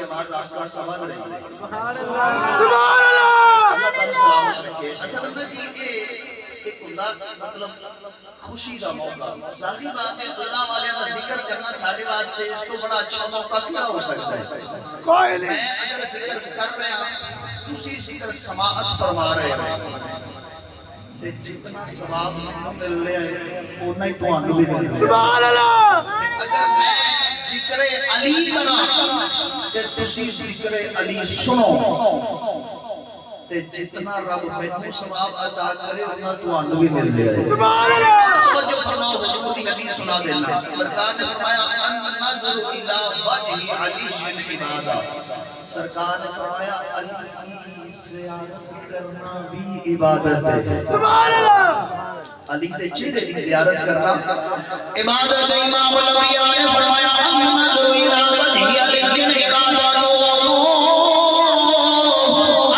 आवाज आस्ता समझ रही है। सुभान अल्लाह। अल्लाह ताला सलामत रखे। असल में जी एक खुदा मतलब खुशी का मौका, जाहिर बात है अल्लाह वाले का जिक्र करना सारे वास्ते इस तो बड़ा अच्छा मौका क्या हो सकता है। कोई नहीं। मैं अगर जिक्र कर रहा हूं उसी जिक्र समाअत फरमा रहे हैं ते जितना सवाब मैनू मिल रहा है उतना ही तुहानू भी मिल रहा है। सुभान अल्लाह। अगर मैं जिक्र अली करा ते तुसी जिक्र अली सुनो ते जितना रब मैनू सवाब अदा करे उतना तुहानू भी मिल रहा है। सुभान अल्लाह। तवज्जो फरमाओ, हुजूर दी हदीस सुना देना। सरकार ने फरमाया अन्नज़ुरु इला वजहि अली जिल इबादा। सरकार ने फरमाया अली की ज़ियारत करना भी इबादत है। सुभान अल्लाह। अली के चेहरे की ज़ियारत करना इबादत है। इमाम अल-अंबिया ने फरमाया अन्नज़ुरु इला वजहि अली जिल इबादा।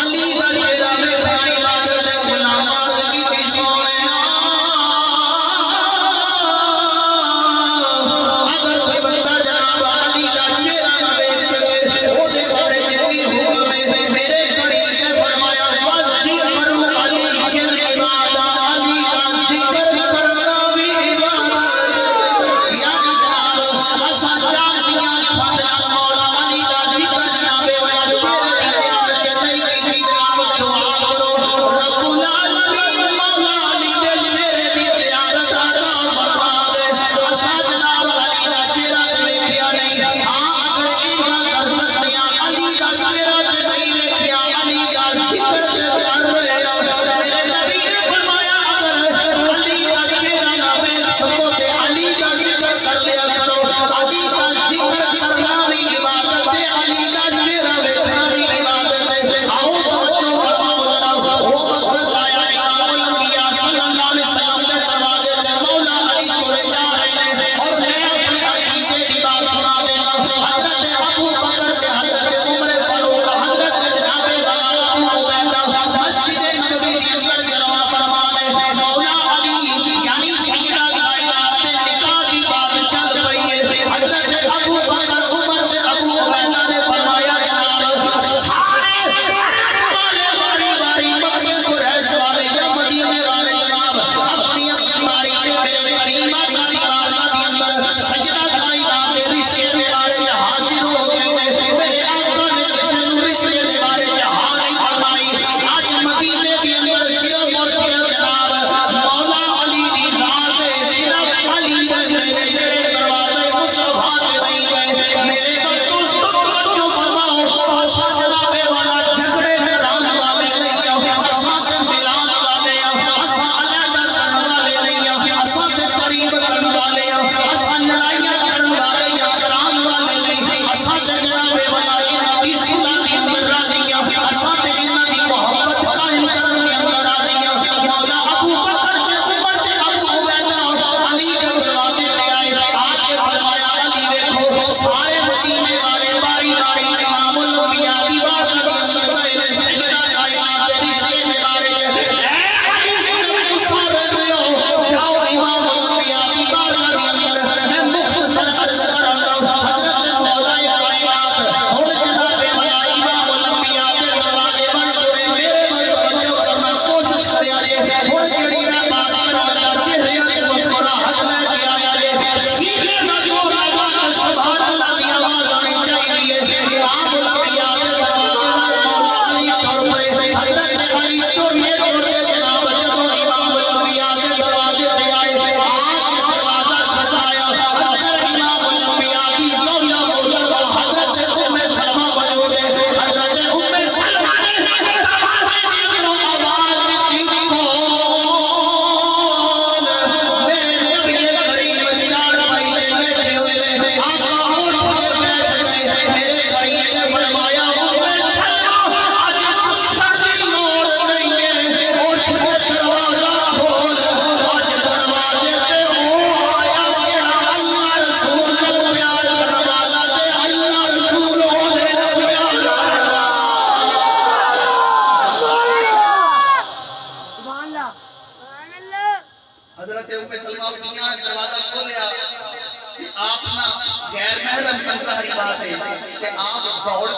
अली का चेहरा देखना इबादत है। गुलाम की बिसोने अगर कोई बंदा जनाब अली का चेहरा न देख सके वो देखने की हुक्म है मेरे करीम ने फरमाया वज़िकरु अली जिल इबादा। अली का जिक्र करना भी इबादत है। या जनाब असा चाहतियां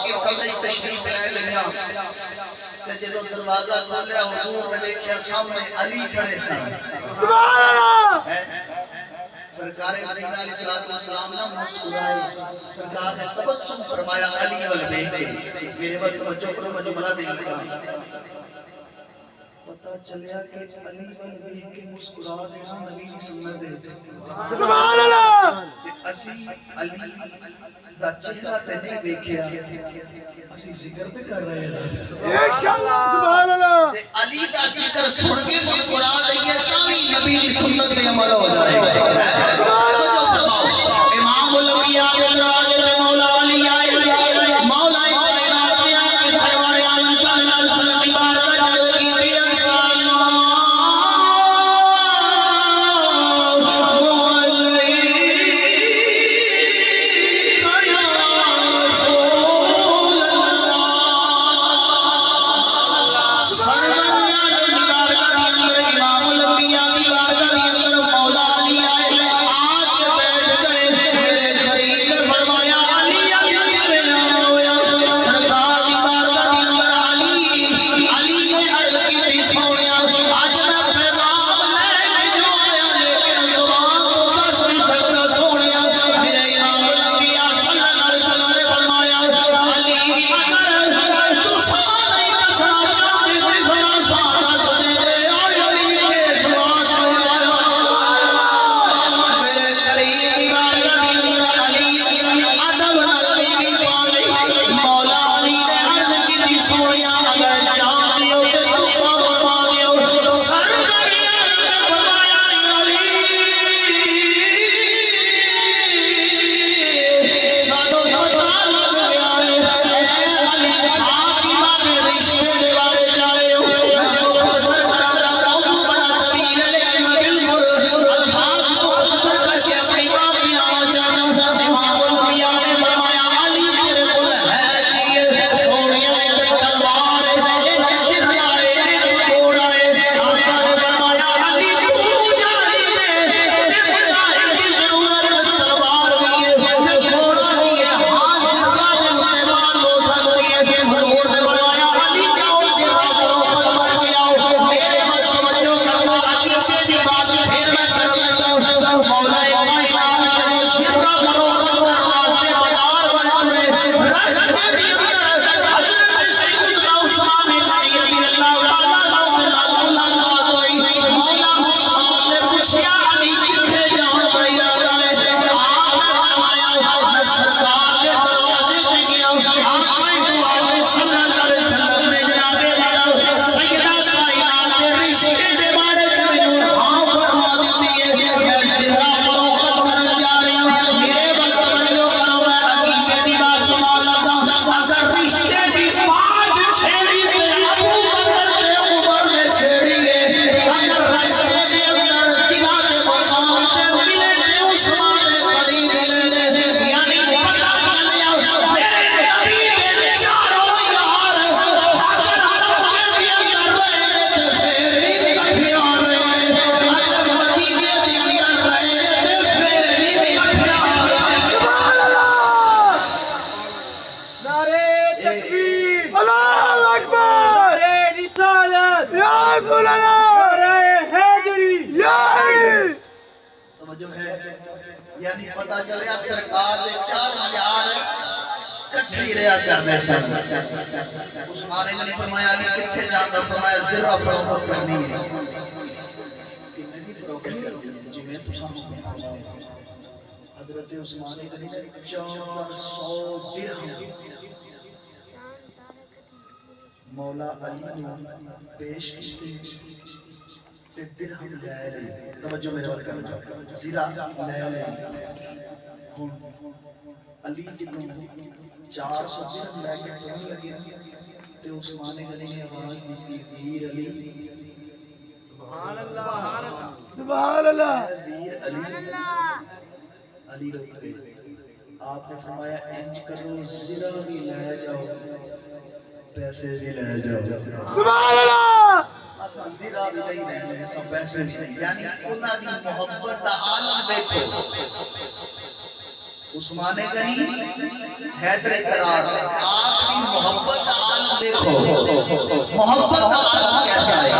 के कमरे च तशरीफ ले लिया ते जदों दरवाजा खोलिया हुजूर ने देखा सामने अली खड़े सन सुभान अल्लाह सरकार मदीना अलैहिस्सलातु वस्सलाम ना मुस्कुराए सरकार ने तबस्सुम फरमाया अली वल देखे मेरे वल तवज्जो करो मैं जुमला दे लगा पता चलिया कि अली वल देख के मुस्कुरा देना नबी दी सुन्नत है सुभान अल्लाह ते असी अली दा चेहरा ते नहीं देखिया असी जिक्र पे कर रहे हैं इंशाअल्लाह सुभान अल्लाह ते अली दा जिक्र सुन के मुस्कुरा दईए तावी नबी दी सुन्नत पे अमल हो जाएगा इमामुल अंबिया के दरवाजे पे मौला अली आए मौला कायनात के आके सरवर आलम सल्लल्लाहु अलैहि वसल्लम की बारगाह में की यानी पता चलिया सरकार दे 4 यार इकट्ठे ही रहा करदे सन उस्मान ने फरमाया अली किथे जांदा फरमाया ज़रा फरोख्त करनी है किन्ने दी फरोख्त करनी है जिवें तुसां हजरत उस्मान गनी ने 400 दिरहम मौला अली ने पेश की ते दिरहम ले ले तवज्जो मेरे वाल करो ज़रा ले ले हुन अली जदों 400 दिरहम लेके टहन लगे ते उस्मान गनी ने आवाज दी वीर अली सुभान अल्लाह सुभान अल्लाह वीर अली अली रुक गए आपने फरमाया इंज करो ज़रा भी ले जाओ पैसे भी ले जाओ सुभान अल्लाह असा ज़रा भी नहीं रहे सब पैसे नहीं यानी उन्हां दी मोहब्बत दा आलम देखो उस्मान गनी हैदर करार आपकी मोहब्बत का आलम देखो, मोहब्बत का आलम कैसा है।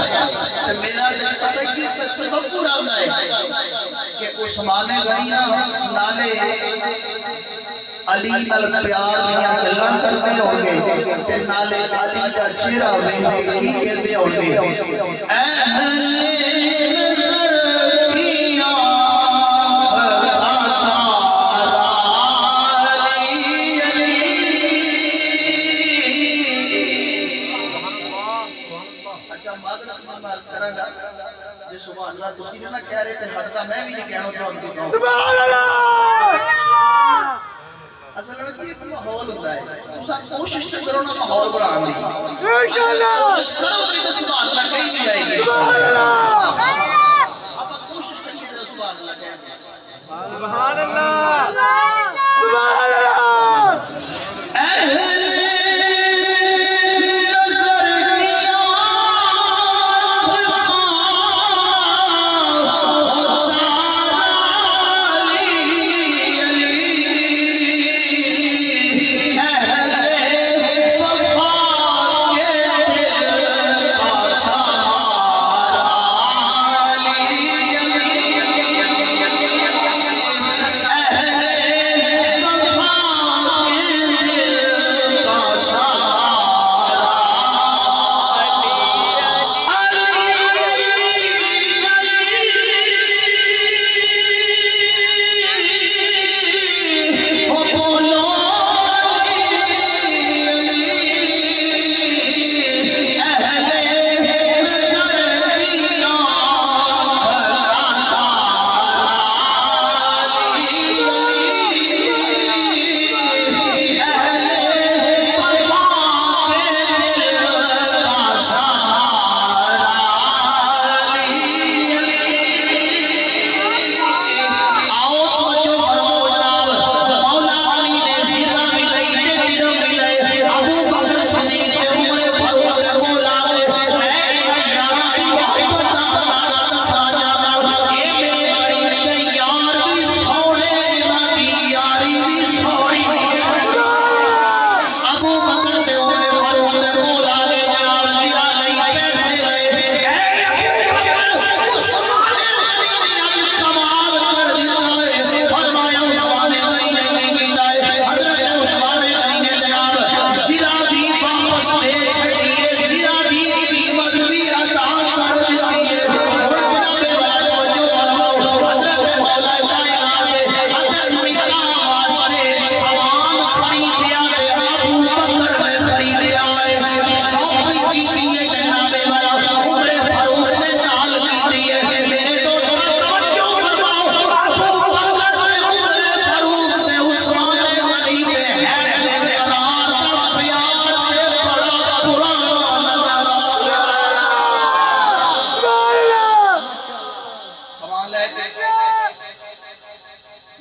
तो मेरा जब पता ही तसव्वुर आता है कि उस्मान गनी नाले अली नाल प्यार दियां गल्लां करदे होंगे ते नाले अली दा चेहरा वेख के की कहंदे होंगे, सुभान अल्लाह तुसी ना कह रहे थे हटदा मैं भी नहीं कहना चाहता हूं सुभान अल्लाह। असल में ये माहौल होता है, तुम सब कोशिश तो करो ना माहौल बनाने की, इंशाअल्लाह कोशिश करोगे तो सुभान अल्लाह कहीं भी आएगी। सुभान अल्लाह अब कोशिश करिए तो सुभान अल्लाह कहेंगे। सुभान अल्लाह सुभान अल्लाह।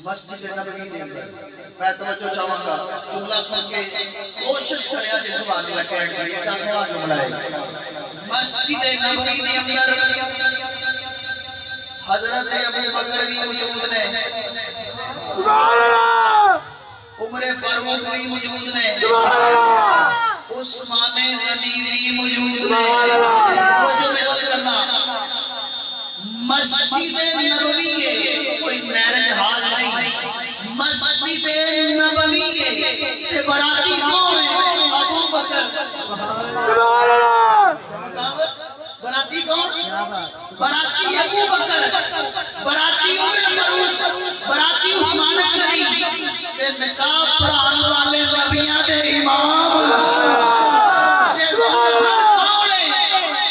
मस्जिद नबवी दे अंदर मैं तवज्जो चाहूंगा, जुमला सुन के कोशिश करिया जे सुभान अल्लाह कह के इतना सोहना जुमला है। मस्जिद नबवी दे अंदर हजरत अबू बकर भी मौजूद ने, सुभान अल्लाह। उमर फारूक भी मौजूद ने, सुभान अल्लाह। उस्मान गनी भी मौजूद ने। सुभान अल्लाह। तवज्जो मेरा करना, मस्जिद नबवी है, कोई मैरिज हॉल नहीं, मस्जिद नबवी है। ते बराती कौन है? अबू बकर। सुभान अल्लाह। बराती कौन? बराती अबू बकर, बराती उमर फारूक, बराती उस्मान गनी ते निकाह पढ़ाने वाले नबियां दे इमाम। ते कौन है?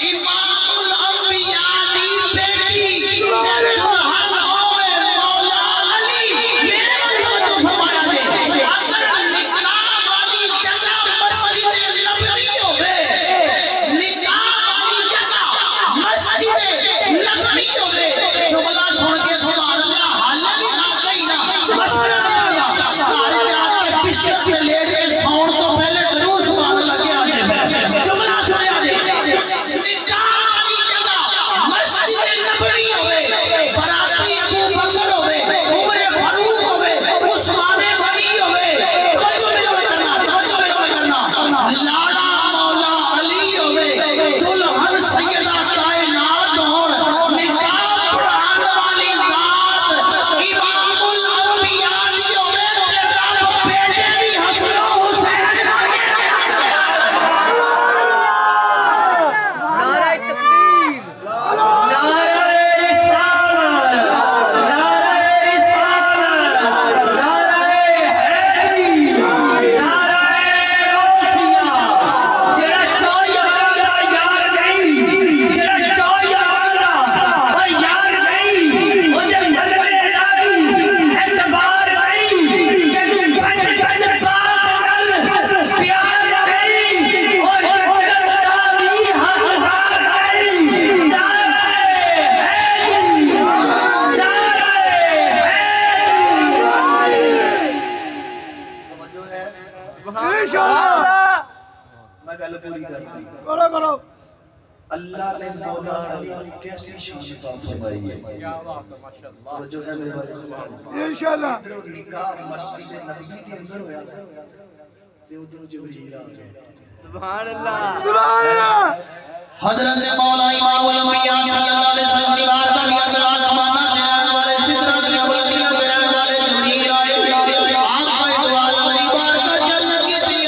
इमामुल अंबिया दी बेटी ते दुल्हन होवे मौला अली। मेरे मतलब तो फरमाया दे, अगर निकाह वाली जगह मस्जिद नबवी होवे, निकाह वाली जगह मस्जिद नबवी होवे, जुमला सुन के सुभान अल्लाह हाले भी ना कही ना मशवरा दे दिया, घर जाके पिछले गल पूरी कर दी। करो करो। अल्लाह ने मौला अली की कैसी शान अता फरमाई है। क्या बात है माशाअल्लाह। तवज्जो है मेरे भाई इंशाल्लाह। इधरों निकाह मस्जिद नबवी के अंदर होया ते उधरों जिब्रील आ गए। सुभान अल्लाह। सुभान अल्लाह। हजरत मौला इमामुल अंबिया सल्लल्लाहु अलैहि वसल्लम की बात में अंदर आसमाना देने वाले सिदरत के बुलंदियां देने वाले जिब्रील आए। आका दो आलम की बारगाह जन्नत की दिया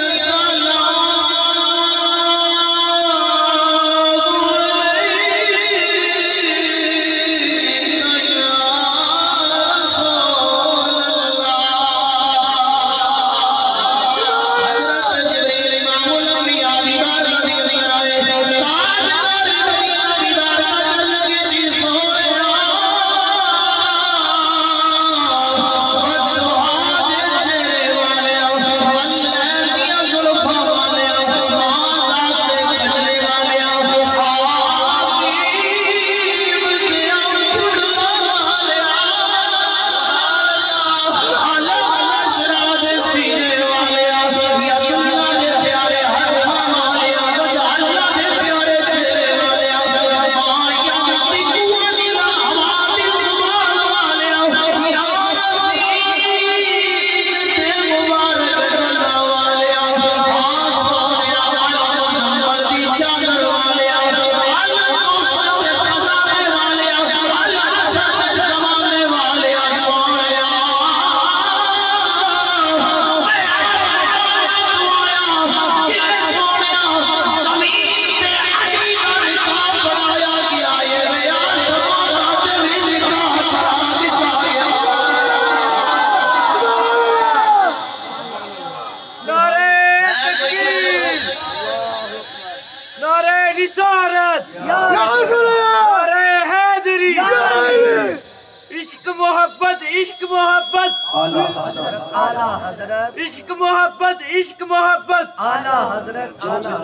इश्क मोहब्बत आला हजरत आला हजरत इश्क मोहब्बत इश्क मोहब्बत आला हजरत जो जो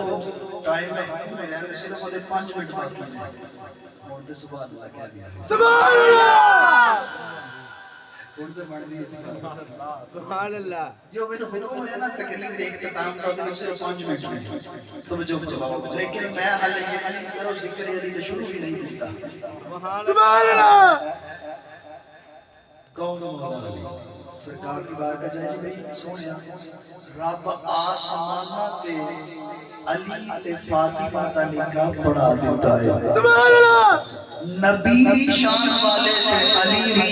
टाइम है मैं सिर्फ ਉਹਦੇ 5 ਮਿੰਟ ਬਾਕੀ ਨੇ ਹੁਣ ਤੇ ਸੁਭਾਨ ਅੱਲਾਹ ਕਹਿ ਦਿਆ सुभान अल्लाह। ਹੁਣ ਤੇ ਬਣਦੀ ਹੈ सुभान अल्लाह। जो मैंने खुद को है ना तकलीफ देखते काम का तो सिर्फ 5 मिनट में तो जो जवाब लेकिन मैं हाल ये नहीं करो जिक्र अली तो शुरू ही नहीं किया सुभान अल्लाह। कौन मौला अली सरकार की बार का जाए भाई सोनिया रब आसमाना ते अली ते फातिमा का निकाह पढ़ा देता है सुभान अल्लाह। नबी शान वाले ते अली भी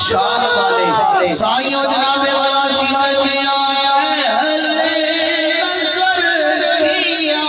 शान वाले भाइयों जनाबे वाला शीशे के आया है नजर किया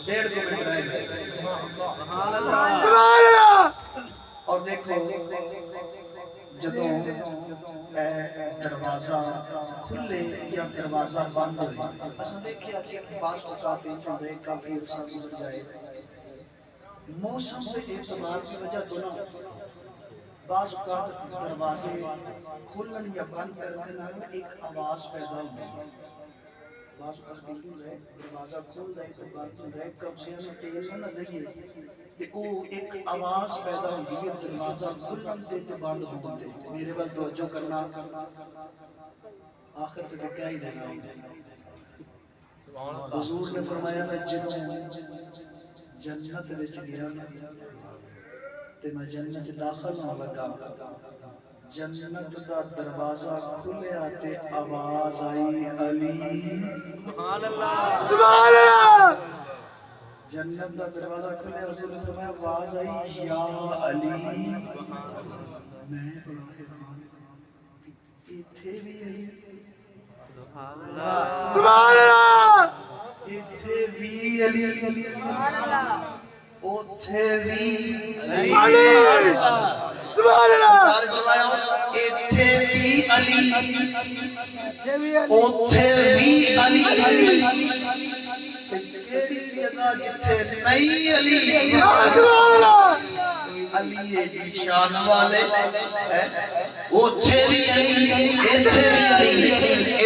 1.5 मिनट रह गए। सुभान अल्लाह सुभान अल्लाह और देखो जदों दरवाजा खुले या दरवाजा बंद होए असां देखिया कि बाज़ औकात इंज होंदे काफी अरसा गुजर जाए मौसम से एतबार की वजह तो ना बाज़ औकात दरवाजे खुलन या बंद करने नाल एक आवाज पैदा होती है। बाज़ औकात इंज होंदा है दरवाजा खुलदा है तो बंद होंदा है कब्ज़े में तेल ना दईए ते ओ एक आवाज पैदा होती है दरवाजा खुलन दे ते बंद होण दे। मेरे वाल तवज्जो करना आखिर ते क्या ही देना हुजूर ने फरमाया मैं जदों जन्नत विच गया ते मैं जन्नत दाखिल होने लगा जन्नत दा दरवाजा खुलिया ते आवाज आई अली सुभान अल्लाह सुभान अल्लाह जन्नत दा दरवाजा खुलिया हुजूर ने फरमाया आवाज आई या अली मैं इथे भी अली सुभान अल्लाह सुभान अल्लाह इथे भी अली ओथे भी अली सुभान अल्लाह सरकार फरमाया इथे भी अली ये भी अली ओथे भी अली ते केड़ी जगह जिथे नहीं अली सुभान अल्लाह अली दी शान वाले हैं ओथे भी अली इथे भी अली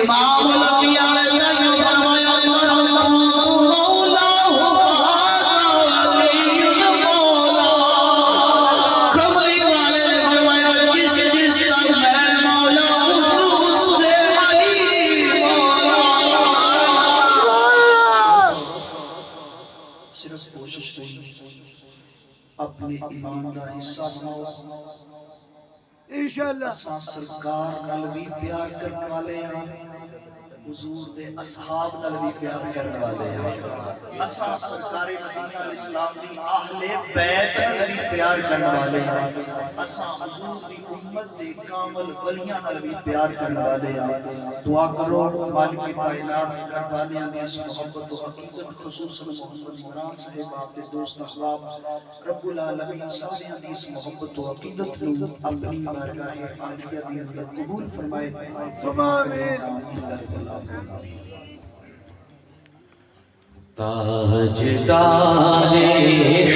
इमाम अल अंबिया ने फरमाया मौला हो अली मौला कमली वाले ने फरमाया जिस जिस का मैं मौला उससे अली मौला सिर्फ कोशिश नहीं अपने ईमान का हिस्सा बनाओ इंशाअल्लाह असां सरकार नाल भी प्यार करने वाले हैं हुजूर दे असहाब नाल भी प्यार करने वाले हैं असां सरकार मदीना अल इस्लाम दी अहले बैत नाल भी प्यार करने वाले हैं असां हुजूर दी उम्मत दे कामिल वलियां नाल भी प्यार करने वाले हैं दुआ करो मालिक कायनात करवाने दी इस मोहब्बत और हकीकत खुसूसन मोहम्मद इमरान साहिब आपके दोस्त अहबाब रब्बुल आलमीन सारे दी इस मोहब्बत और हकीकत को अपनी बारगाह आलिया के अंदर कबूल फरमाए ताजदारे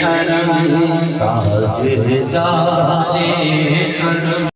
हरम ताजदारे हरम